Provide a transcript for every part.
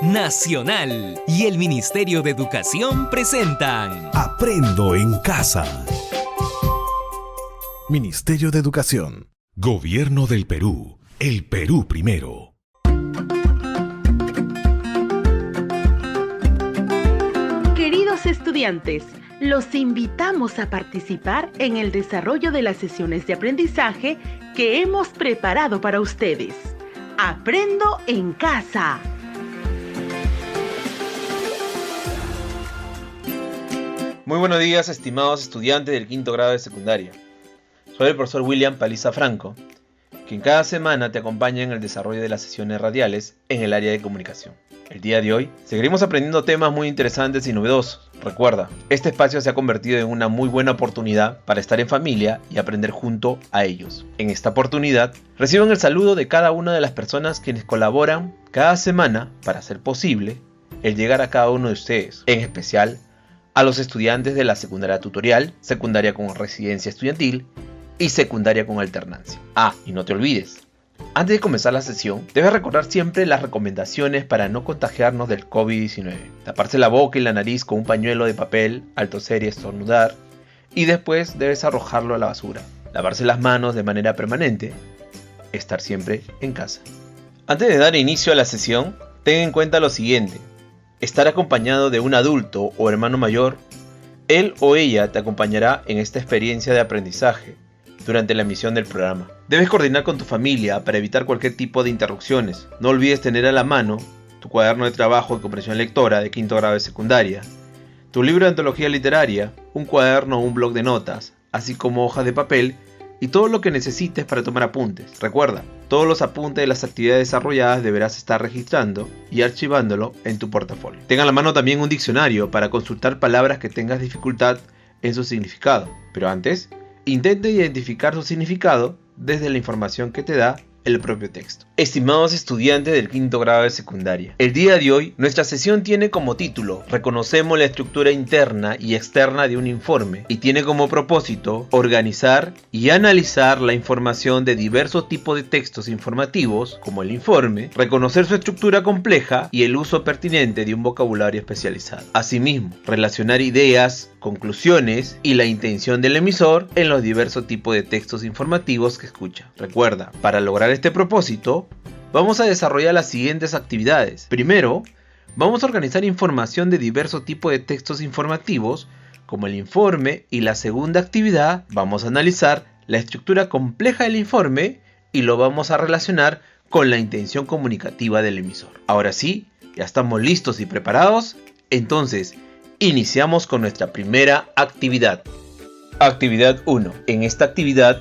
Nacional y el Ministerio de Educación presentan Aprendo en Casa. Ministerio de Educación. Gobierno del Perú. El Perú primero. Queridos estudiantes, los invitamos a participar en el desarrollo de las sesiones de aprendizaje que hemos preparado para ustedes. Aprendo en Casa. Muy buenos días, estimados estudiantes del quinto grado de secundaria. Soy el profesor William Paliza Franco, quien cada semana te acompaña en el desarrollo de las sesiones radiales en el área de comunicación. El día de hoy seguiremos aprendiendo temas muy interesantes y novedosos. Recuerda, este espacio se ha convertido en una muy buena oportunidad para estar en familia y aprender junto a ellos. En esta oportunidad, reciban el saludo de cada una de las personas quienes colaboran cada semana para hacer posible el llegar a cada uno de ustedes, en especial a los estudiantes de la secundaria tutorial, secundaria con residencia estudiantil y secundaria con alternancia. Y no te olvides, antes de comenzar la sesión, debes recordar siempre las recomendaciones para no contagiarnos del COVID-19. Taparse la boca y la nariz con un pañuelo de papel al toser y estornudar, y después debes arrojarlo a la basura. Lavarse las manos de manera permanente, estar siempre en casa. Antes de dar inicio a la sesión, ten en cuenta lo siguiente: estar acompañado de un adulto o hermano mayor. Él o ella te acompañará en esta experiencia de aprendizaje durante la emisión del programa. Debes coordinar con tu familia para evitar cualquier tipo de interrupciones. No olvides tener a la mano tu cuaderno de trabajo de comprensión lectora de quinto grado de secundaria, tu libro de antología literaria, un cuaderno o un bloc de notas, así como hojas de papel y todo lo que necesites para tomar apuntes. Recuerda, todos los apuntes de las actividades desarrolladas deberás estar registrando y archivándolo en tu portafolio. Ten a la mano también un diccionario para consultar palabras que tengas dificultad en su significado. Pero antes, intenta identificar su significado desde la información que te da el propio texto. Estimados estudiantes del quinto grado de secundaria, el día de hoy nuestra sesión tiene como título Reconocemos la estructura interna y externa de un informe, y tiene como propósito organizar y analizar la información de diversos tipos de textos informativos como el informe, reconocer su estructura compleja y el uso pertinente de un vocabulario especializado. Asimismo, relacionar ideas, conclusiones y la intención del emisor en los diversos tipos de textos informativos que escucha. Recuerda, para lograr este propósito, vamos a desarrollar las siguientes actividades. Primero, vamos a organizar información de diversos tipos de textos informativos, como el informe, y la segunda actividad, vamos a analizar la estructura compleja del informe y lo vamos a relacionar con la intención comunicativa del emisor. Ahora sí, ya estamos listos y preparados, entonces iniciamos con nuestra primera actividad. Actividad 1. En esta actividad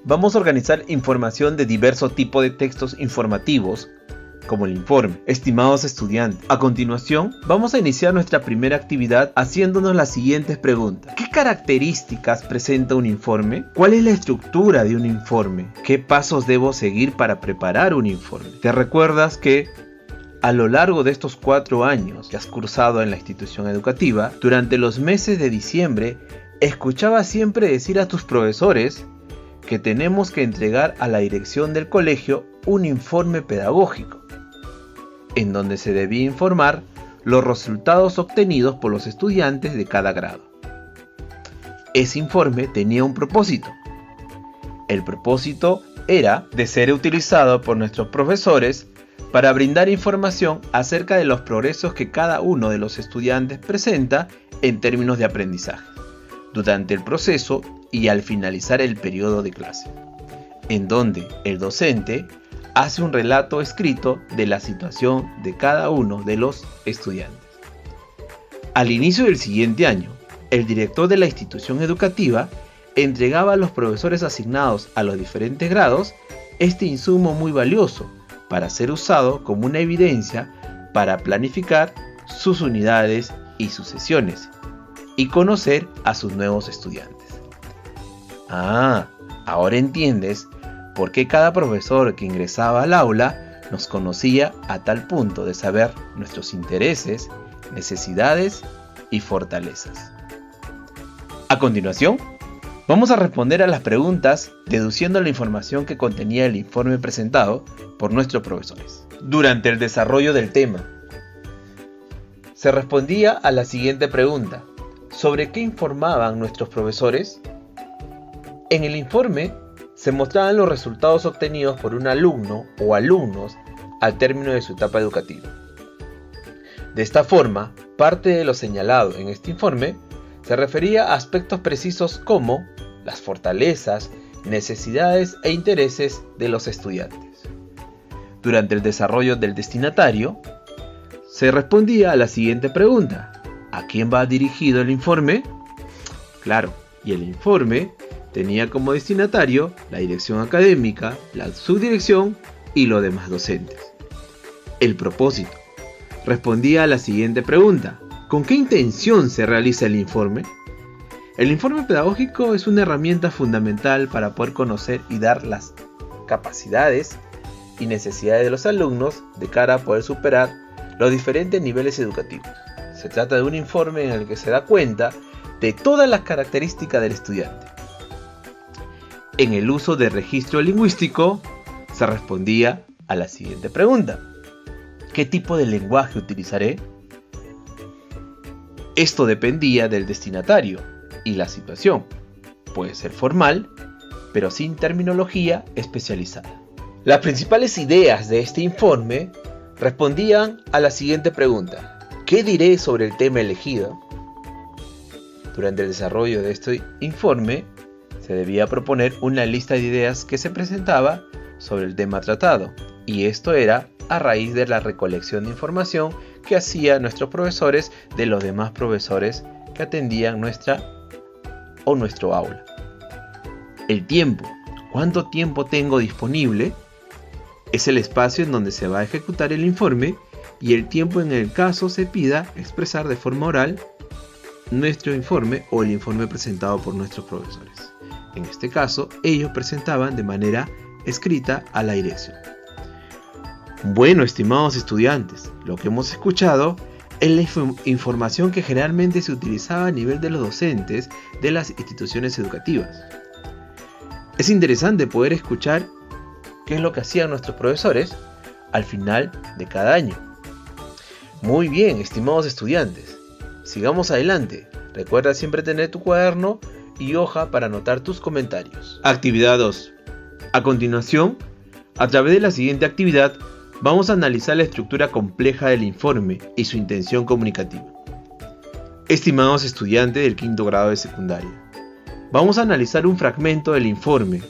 vamos a organizar información de diversos tipos de textos informativos, como el informe. Estimados estudiantes, a continuación vamos a iniciar nuestra primera actividad haciéndonos las siguientes preguntas. ¿Qué características presenta un informe? ¿Cuál es la estructura de un informe? ¿Qué pasos debo seguir para preparar un informe? ¿Te recuerdas que a lo largo de estos 4 años que has cursado en la institución educativa, durante los meses de diciembre, escuchaba siempre decir a tus profesores que tenemos que entregar a la dirección del colegio un informe pedagógico, en donde se debía informar los resultados obtenidos por los estudiantes de cada grado? Ese informe tenía un propósito. El propósito era de ser utilizado por nuestros profesores para brindar información acerca de los progresos que cada uno de los estudiantes presenta en términos de aprendizaje, durante el proceso y al finalizar el periodo de clase, en donde el docente hace un relato escrito de la situación de cada uno de los estudiantes. Al inicio del siguiente año, el director de la institución educativa entregaba a los profesores asignados a los diferentes grados este insumo muy valioso para ser usado como una evidencia para planificar sus unidades y sus sesiones y conocer a sus nuevos estudiantes. Ahora entiendes por qué cada profesor que ingresaba al aula nos conocía a tal punto de saber nuestros intereses, necesidades y fortalezas. A continuación, vamos a responder a las preguntas deduciendo la información que contenía el informe presentado por nuestros profesores. Durante el desarrollo del tema, se respondía a la siguiente pregunta: ¿sobre qué informaban nuestros profesores? En el informe se mostraban los resultados obtenidos por un alumno o alumnos al término de su etapa educativa. De esta forma, parte de lo señalado en este informe se refería a aspectos precisos como las fortalezas, necesidades e intereses de los estudiantes. Durante el desarrollo del destinatario, se respondía a la siguiente pregunta: ¿a quién va dirigido el informe? Claro, y el informe tenía como destinatario la dirección académica, la subdirección y los demás docentes. El propósito respondía a la siguiente pregunta: ¿con qué intención se realiza el informe? El informe pedagógico es una herramienta fundamental para poder conocer y dar las capacidades y necesidades de los alumnos de cara a poder superar los diferentes niveles educativos. Se trata de un informe en el que se da cuenta de todas las características del estudiante. En el uso de registro lingüístico se respondía a la siguiente pregunta: ¿qué tipo de lenguaje utilizaré? Esto dependía del destinatario y la situación. Puede ser formal, pero sin terminología especializada. Las principales ideas de este informe respondían a la siguiente pregunta: ¿qué diré sobre el tema elegido? Durante el desarrollo de este informe, se debía proponer una lista de ideas que se presentaba sobre el tema tratado, y esto era a raíz de la recolección de información que hacían nuestros profesores de los demás profesores que atendían nuestro aula. El tiempo. ¿Cuánto tiempo tengo disponible? Es el espacio en donde se va a ejecutar el informe y el tiempo en el caso se pida expresar de forma oral nuestro informe o el informe presentado por nuestros profesores. En este caso, ellos presentaban de manera escrita a la dirección. Bueno, estimados estudiantes, lo que hemos escuchado es la información que generalmente se utilizaba a nivel de los docentes de las instituciones educativas. Es interesante poder escuchar qué es lo que hacían nuestros profesores al final de cada año. Muy bien, estimados estudiantes, sigamos adelante. Recuerda siempre tener tu cuaderno y hoja para anotar tus comentarios. Actividad 2. A continuación, a través de la siguiente actividad, vamos a analizar la estructura compleja del informe y su intención comunicativa. Estimados estudiantes del quinto grado de secundaria, vamos a analizar un fragmento del informe.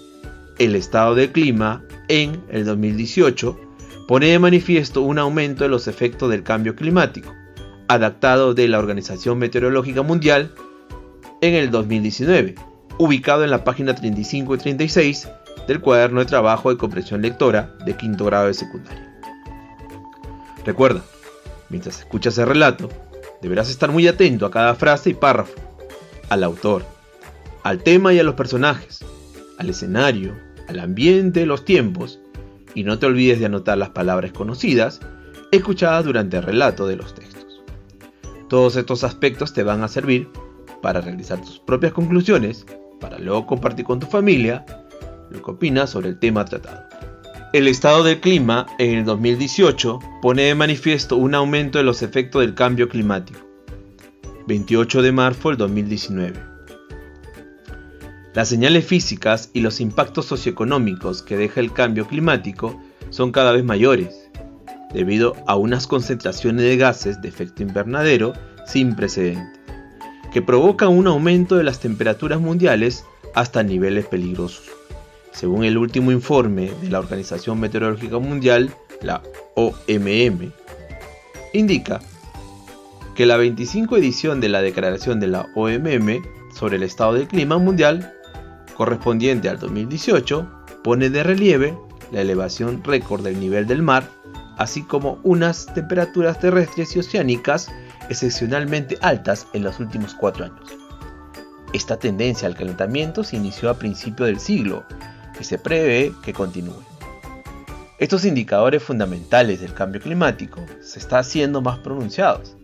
El estado del clima en el 2018 pone de manifiesto un aumento de los efectos del cambio climático, adaptado de la Organización Meteorológica Mundial en el 2019, ubicado en la página 35 y 36 del cuaderno de trabajo de comprensión lectora de quinto grado de secundaria. Recuerda, mientras escuchas el relato, deberás estar muy atento a cada frase y párrafo, al autor, al tema y a los personajes, al escenario, al ambiente, los tiempos, y no te olvides de anotar las palabras conocidas escuchadas durante el relato de los textos. Todos estos aspectos te van a servir para realizar tus propias conclusiones, para luego compartir con tu familia lo que opinas sobre el tema tratado. El estado del clima en el 2018 pone de manifiesto un aumento de los efectos del cambio climático. 28 de marzo del 2019. Las señales físicas y los impactos socioeconómicos que deja el cambio climático son cada vez mayores, debido a unas concentraciones de gases de efecto invernadero sin precedentes, que provocan un aumento de las temperaturas mundiales hasta niveles peligrosos. Según el último informe de la Organización Meteorológica Mundial, la OMM, indica que la 25 edición de la Declaración de la OMM sobre el estado del clima mundial, correspondiente al 2018, pone de relieve la elevación récord del nivel del mar, así como unas temperaturas terrestres y oceánicas excepcionalmente altas en los últimos 4 años. Esta tendencia al calentamiento se inició a principios del siglo y se prevé que continúe. Estos indicadores fundamentales del cambio climático se están haciendo más pronunciados.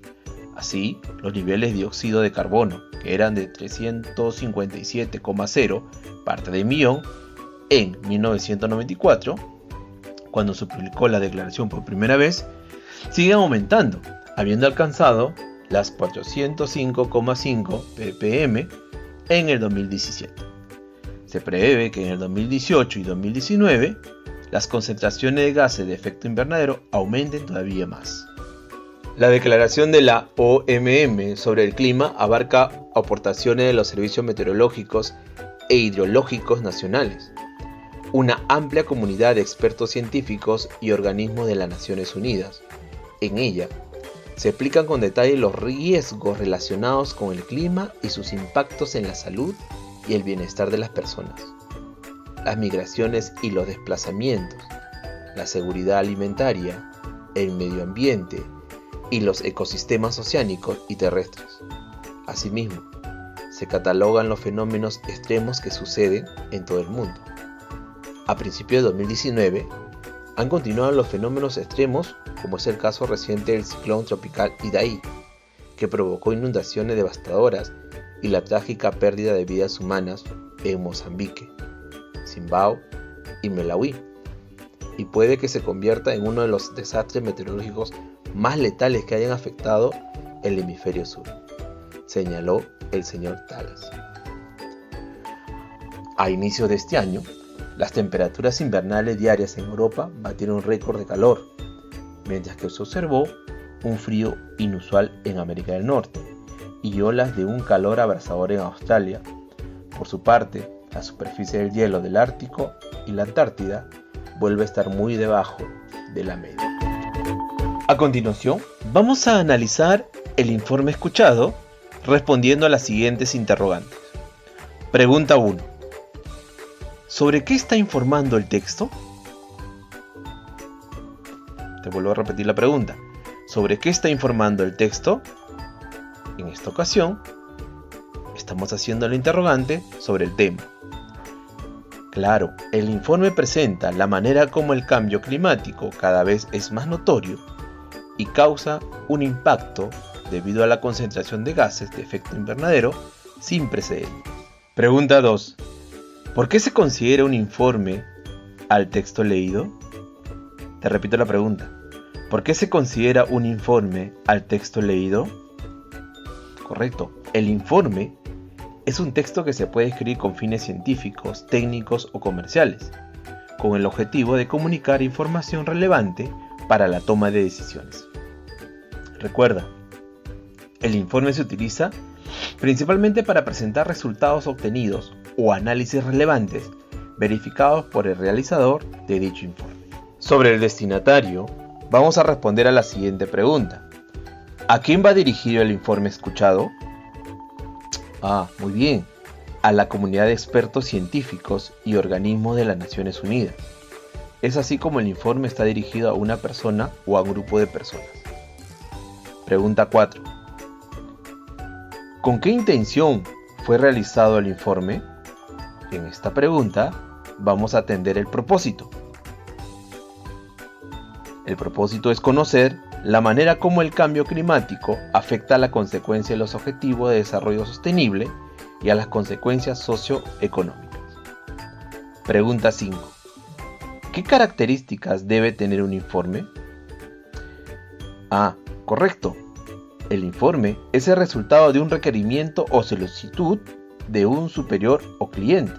Así, los niveles de dióxido de carbono, que eran de 357,0 partes de millón en 1994, cuando se publicó la declaración por primera vez, siguen aumentando habiendo alcanzado las 405,5 ppm en el 2017. Se prevé que en el 2018 y 2019 las concentraciones de gases de efecto invernadero aumenten todavía más. La declaración de la OMM sobre el clima abarca aportaciones de los servicios meteorológicos e hidrológicos nacionales, una amplia comunidad de expertos científicos y organismos de las Naciones Unidas. En ella se explican con detalle los riesgos relacionados con el clima y sus impactos en la salud y el bienestar de las personas, las migraciones y los desplazamientos, la seguridad alimentaria, el medio ambiente y los ecosistemas oceánicos y terrestres. Asimismo, se catalogan los fenómenos extremos que suceden en todo el mundo. A principios de 2019, han continuado los fenómenos extremos, como es el caso reciente del ciclón tropical Idai, que provocó inundaciones devastadoras y la trágica pérdida de vidas humanas en Mozambique, Zimbabue y Malawi, y puede que se convierta en uno de los desastres meteorológicos más letales que hayan afectado el hemisferio sur, señaló el señor Tales. A inicios de este año, las temperaturas invernales diarias en Europa batieron un récord de calor, mientras que se observó un frío inusual en América del Norte y olas de un calor abrasador en Australia. Por su parte, la superficie del hielo del Ártico y la Antártida vuelve a estar muy debajo de la media. A continuación, vamos a analizar el informe escuchado respondiendo a las siguientes interrogantes. Pregunta 1. ¿Sobre qué está informando el texto? Te vuelvo a repetir la pregunta. ¿Sobre qué está informando el texto? En esta ocasión, estamos haciendo la interrogante sobre el tema. Claro, el informe presenta la manera como el cambio climático cada vez es más notorio y causa un impacto debido a la concentración de gases de efecto invernadero sin precedentes. Pregunta 2. ¿Por qué se considera un informe al texto leído? Te repito la pregunta. ¿Por qué se considera un informe al texto leído? Correcto. El informe es un texto que se puede escribir con fines científicos, técnicos o comerciales, con el objetivo de comunicar información relevante para la toma de decisiones. Recuerda, el informe se utiliza principalmente para presentar resultados obtenidos o análisis relevantes verificados por el realizador de dicho informe. Sobre el destinatario, vamos a responder a la siguiente pregunta. ¿A quién va dirigido el informe escuchado? Muy bien, a la comunidad de expertos científicos y organismos de las Naciones Unidas. Es así como el informe está dirigido a una persona o a un grupo de personas. Pregunta 4. ¿Con qué intención fue realizado el informe? En esta pregunta vamos a atender el propósito. El propósito es conocer la manera como el cambio climático afecta a la consecuencia de los objetivos de desarrollo sostenible y a las consecuencias socioeconómicas. Pregunta 5. ¿Qué características debe tener un informe? Correcto. El informe es el resultado de un requerimiento o solicitud de un superior o cliente.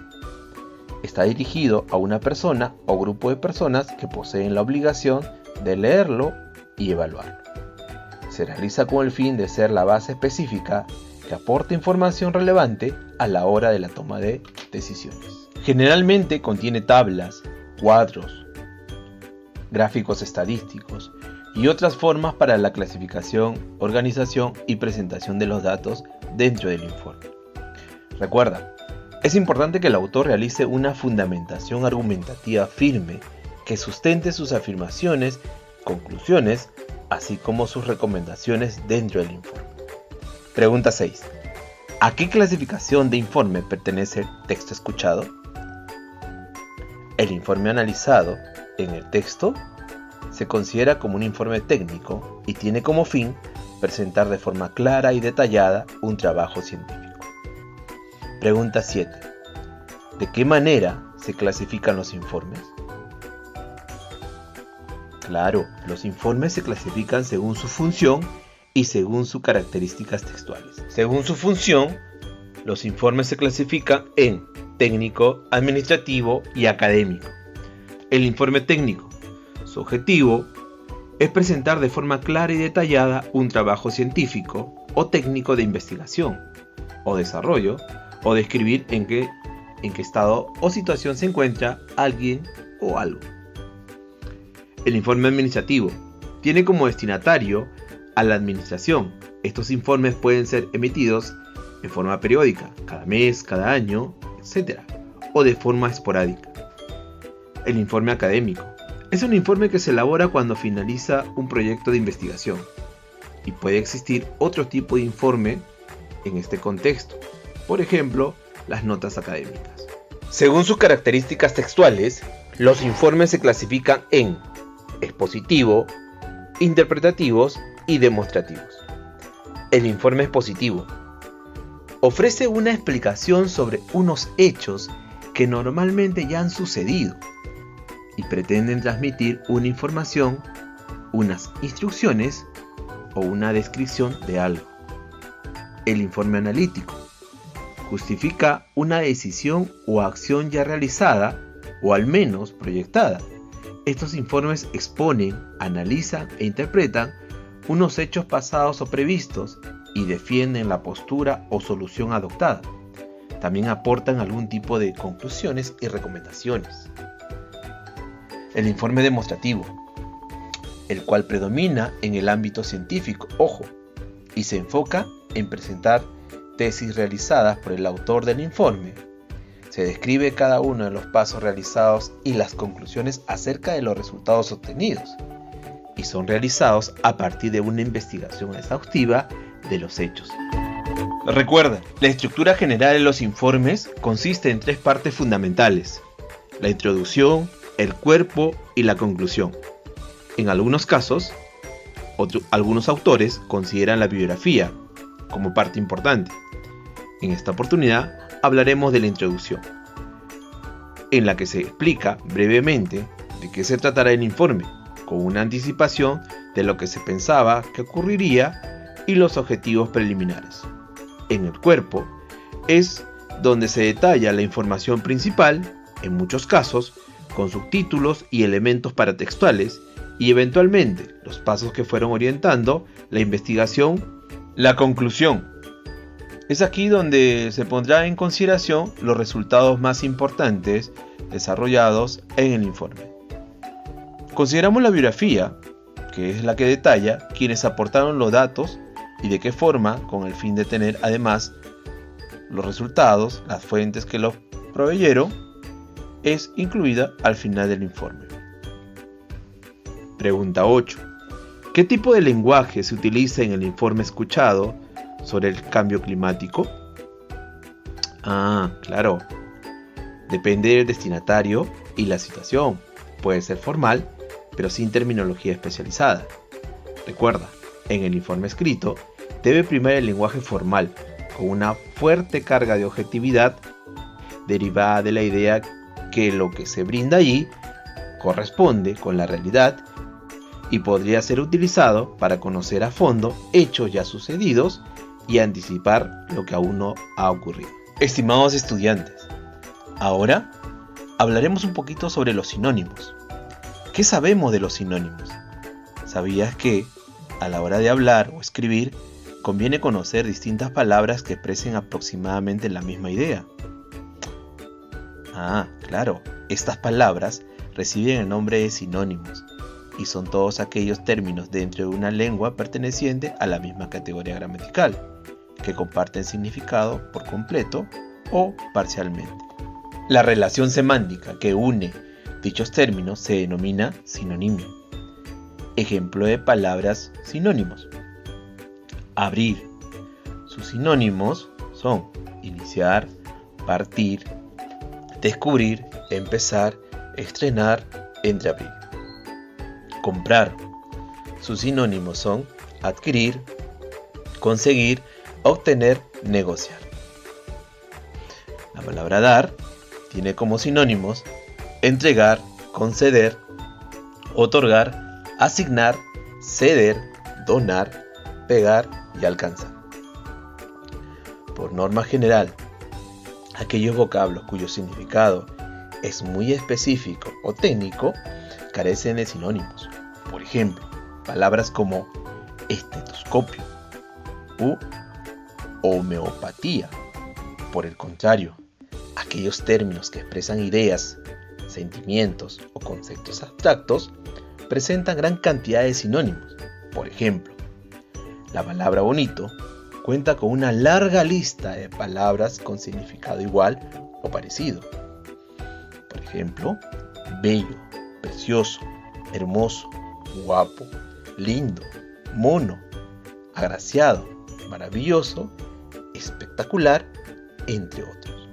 Está dirigido a una persona o grupo de personas que poseen la obligación de leerlo y evaluarlo. Se realiza con el fin de ser la base específica que aporta información relevante a la hora de la toma de decisiones. Generalmente contiene tablas, cuadros, gráficos estadísticos y otras formas para la clasificación, organización y presentación de los datos dentro del informe. Recuerda, es importante que el autor realice una fundamentación argumentativa firme que sustente sus afirmaciones, conclusiones, así como sus recomendaciones dentro del informe. Pregunta 6. ¿A qué clasificación de informe pertenece el texto escuchado? El informe analizado en el texto se considera como un informe técnico y tiene como fin presentar de forma clara y detallada un trabajo científico. Pregunta 7. ¿De qué manera se clasifican los informes? Claro, los informes se clasifican según su función y según sus características textuales. Según su función, los informes se clasifican en técnico, administrativo y académico. El informe técnico, su objetivo es presentar de forma clara y detallada un trabajo científico o técnico de investigación o desarrollo, o describir en qué estado o situación se encuentra alguien o algo. El informe administrativo tiene como destinatario a la administración. Estos informes pueden ser emitidos en forma periódica, cada mes, cada año, etc., o de forma esporádica. El informe académico es un informe que se elabora cuando finaliza un proyecto de investigación, y puede existir otro tipo de informe en este contexto, por ejemplo, las notas académicas. Según sus características textuales, los informes se clasifican en expositivo, interpretativos y demostrativos. El informe expositivo ofrece una explicación sobre unos hechos que normalmente ya han sucedido y pretenden transmitir una información, unas instrucciones o una descripción de algo. El informe analítico justifica una decisión o acción ya realizada o al menos proyectada. Estos informes exponen, analizan e interpretan unos hechos pasados o previstos y defienden la postura o solución adoptada. También aportan algún tipo de conclusiones y recomendaciones. El informe demostrativo, el cual predomina en el ámbito científico, y se enfoca en presentar tesis realizadas por el autor del informe. Se describe cada uno de los pasos realizados y las conclusiones acerca de los resultados obtenidos, y son realizados a partir de una investigación exhaustiva de los hechos. Recuerda, la estructura general de los informes consiste en 3 partes fundamentales: la introducción, el cuerpo y la conclusión. En algunos casos, algunos autores consideran la bibliografía como parte importante. En esta oportunidad hablaremos de la introducción, en la que se explica brevemente de qué se tratará el informe, con una anticipación de lo que se pensaba que ocurriría y los objetivos preliminares. En el cuerpo es donde se detalla la información principal, en muchos casos con subtítulos y elementos paratextuales, y eventualmente los pasos que fueron orientando la investigación. La conclusión es aquí donde se pondrá en consideración los resultados más importantes desarrollados en el informe. Consideramos la bibliografía, que es la que detalla quienes aportaron los datos y de qué forma, con el fin de tener además los resultados, las fuentes que los proveyeron, es incluida al final del informe. Pregunta 8. ¿Qué tipo de lenguaje se utiliza en el informe escuchado sobre el cambio climático? Claro. Depende del destinatario y la situación. Puede ser formal, pero sin terminología especializada. Recuerda, en el informe escrito debe primar el lenguaje formal, con una fuerte carga de objetividad derivada de la idea que lo que se brinda allí corresponde con la realidad y podría ser utilizado para conocer a fondo hechos ya sucedidos y anticipar lo que aún no ha ocurrido. Estimados estudiantes, ahora hablaremos un poquito sobre los sinónimos. ¿Qué sabemos de los sinónimos? ¿Sabías que, a la hora de hablar o escribir, conviene conocer distintas palabras que expresen aproximadamente la misma idea? Claro, estas palabras reciben el nombre de sinónimos y son todos aquellos términos dentro de una lengua perteneciente a la misma categoría gramatical, que comparten significado por completo o parcialmente. La relación semántica que une dichos términos se denomina sinonimia. Ejemplo de palabras sinónimos: abrir. Sus sinónimos son iniciar, partir, descubrir, empezar, estrenar, entreabrir. Comprar. Sus sinónimos son adquirir, conseguir, obtener, negociar. La palabra dar tiene como sinónimos entregar, conceder, otorgar, asignar, ceder, donar, pegar y alcanzar. Por norma general, aquellos vocablos cuyo significado es muy específico o técnico carecen de sinónimos. Por ejemplo, palabras como estetoscopio u homeopatía. Por el contrario, aquellos términos que expresan ideas, sentimientos o conceptos abstractos presentan gran cantidad de sinónimos. Por ejemplo, la palabra bonito cuenta con una larga lista de palabras con significado igual o parecido. Por ejemplo, bello, precioso, hermoso, guapo, lindo, mono, agraciado, maravilloso, espectacular, entre otros.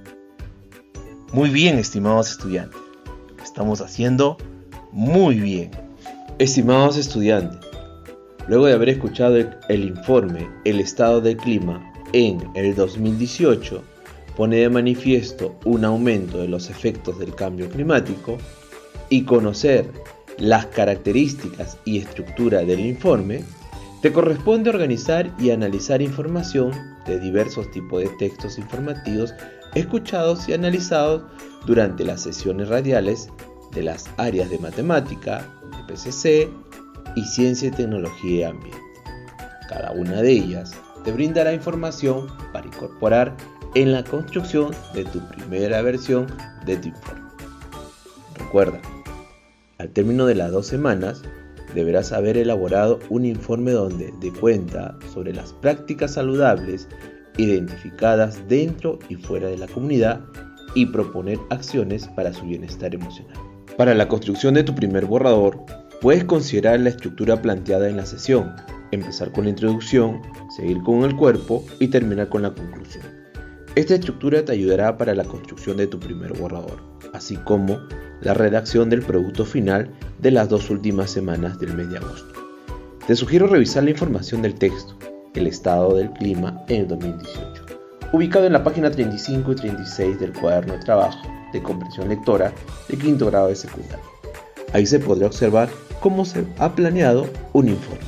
Muy bien, estimados estudiantes. Lo estamos haciendo muy bien. Estimados estudiantes, luego de haber escuchado el informe El estado del clima en el 2018, pone de manifiesto un aumento de los efectos del cambio climático, y conocer las características y estructura del informe, te corresponde organizar y analizar información de diversos tipos de textos informativos escuchados y analizados durante las sesiones radiales de las áreas de matemática, de PCC y ciencia y tecnología y ambiente. Cada una de ellas te brindará información para incorporar en la construcción de tu primera versión de tu informe. Recuerda, al término de las 2 semanas, deberás haber elaborado un informe donde dé cuenta sobre las prácticas saludables identificadas dentro y fuera de la comunidad y proponer acciones para su bienestar emocional. Para la construcción de tu primer borrador, puedes considerar la estructura planteada en la sesión, empezar con la introducción, seguir con el cuerpo y terminar con la conclusión. Esta estructura te ayudará para la construcción de tu primer borrador, así como la redacción del producto final de las 2 últimas semanas del mes de agosto. Te sugiero revisar la información del texto, El estado del clima en el 2018, ubicado en la página 35 y 36 del cuaderno de trabajo de comprensión lectora de quinto grado de secundaria. Ahí se podrá observar cómo se ha planeado un informe.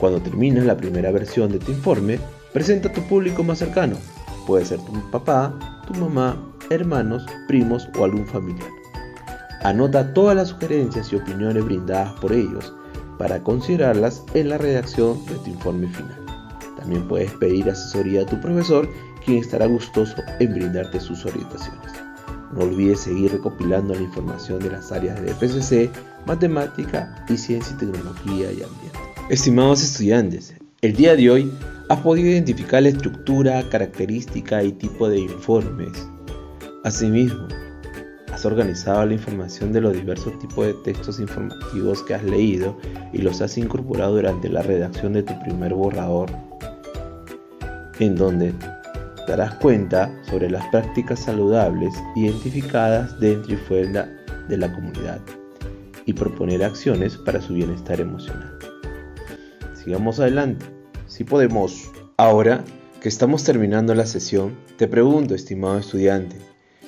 Cuando termines la primera versión de tu informe, presenta a tu público más cercano. Puede ser tu papá, tu mamá, hermanos, primos o algún familiar. Anota todas las sugerencias y opiniones brindadas por ellos para considerarlas en la redacción de tu informe final. También puedes pedir asesoría a tu profesor, quien estará gustoso en brindarte sus orientaciones. No olvides seguir recopilando la información de las áreas de PCC, matemática y ciencia y tecnología y ambiente. Estimados estudiantes, el día de hoy has podido identificar la estructura, característica y tipo de informes. Asimismo, has organizado la información de los diversos tipos de textos informativos que has leído y los has incorporado durante la redacción de tu primer borrador, en donde darás cuenta sobre las prácticas saludables identificadas dentro y fuera de la comunidad y proponer acciones para su bienestar emocional. Sigamos adelante, si podemos. Ahora que estamos terminando la sesión, te pregunto, estimado estudiante,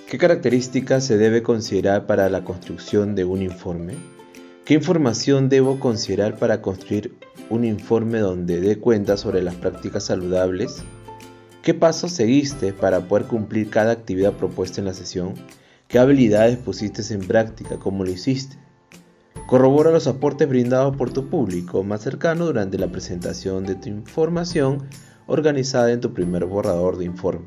¿qué características se debe considerar para la construcción de un informe? ¿Qué información debo considerar para construir un informe donde dé cuenta sobre las prácticas saludables? ¿Qué pasos seguiste para poder cumplir cada actividad propuesta en la sesión? ¿Qué habilidades pusiste en práctica? ¿Cómo lo hiciste? Corrobora los aportes brindados por tu público más cercano durante la presentación de tu información organizada en tu primer borrador de informe.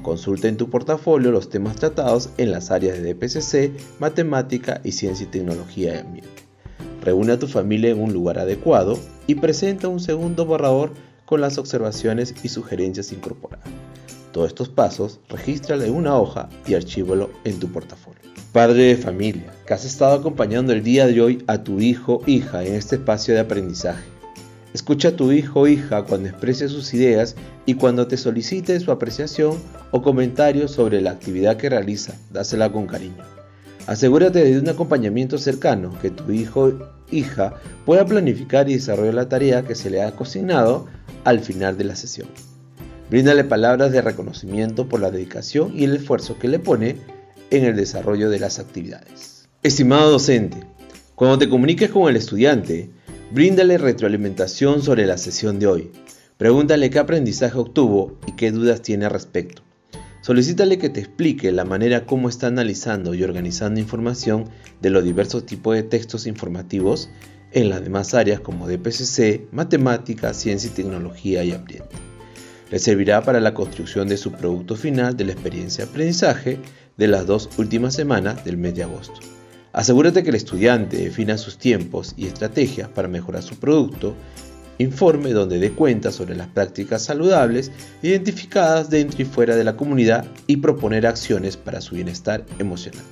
Consulta en tu portafolio los temas tratados en las áreas de PCC, matemática y ciencia y tecnología de ambiente. Reúne a tu familia en un lugar adecuado y presenta un segundo borrador con las observaciones y sugerencias incorporadas. Todos estos pasos, regístralo en una hoja y archívalo en tu portafolio. Padre de familia, que has estado acompañando el día de hoy a tu hijo o hija en este espacio de aprendizaje. Escucha a tu hijo o hija cuando exprese sus ideas y cuando te solicite su apreciación o comentarios sobre la actividad que realiza, dásela con cariño. Asegúrate de un acompañamiento cercano, que tu hijo o hija pueda planificar y desarrollar la tarea que se le ha asignado al final de la sesión. Bríndale palabras de reconocimiento por la dedicación y el esfuerzo que le pone en el desarrollo de las actividades. Estimado docente, cuando te comuniques con el estudiante, Bríndale retroalimentación sobre la sesión de hoy. Pregúntale qué aprendizaje obtuvo y qué dudas tiene al respecto. Solicítale que te explique la manera como está analizando y organizando información de los diversos tipos de textos informativos en las demás áreas como DPCC, matemáticas, ciencia y tecnología y ambiente. Le servirá para la construcción de su producto final de la experiencia de aprendizaje de las 2 últimas semanas del mes de agosto. Asegúrate que el estudiante defina sus tiempos y estrategias para mejorar su producto, informe donde dé cuenta sobre las prácticas saludables identificadas dentro y fuera de la comunidad y proponer acciones para su bienestar emocional.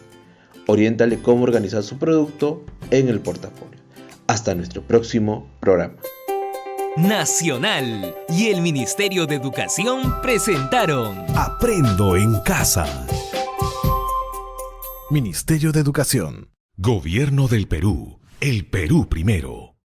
Oriéntale cómo organizar su producto en el portafolio. Hasta nuestro próximo programa. Nacional y el Ministerio de Educación presentaron Aprendo en casa. Ministerio de Educación. Gobierno del Perú. El Perú primero.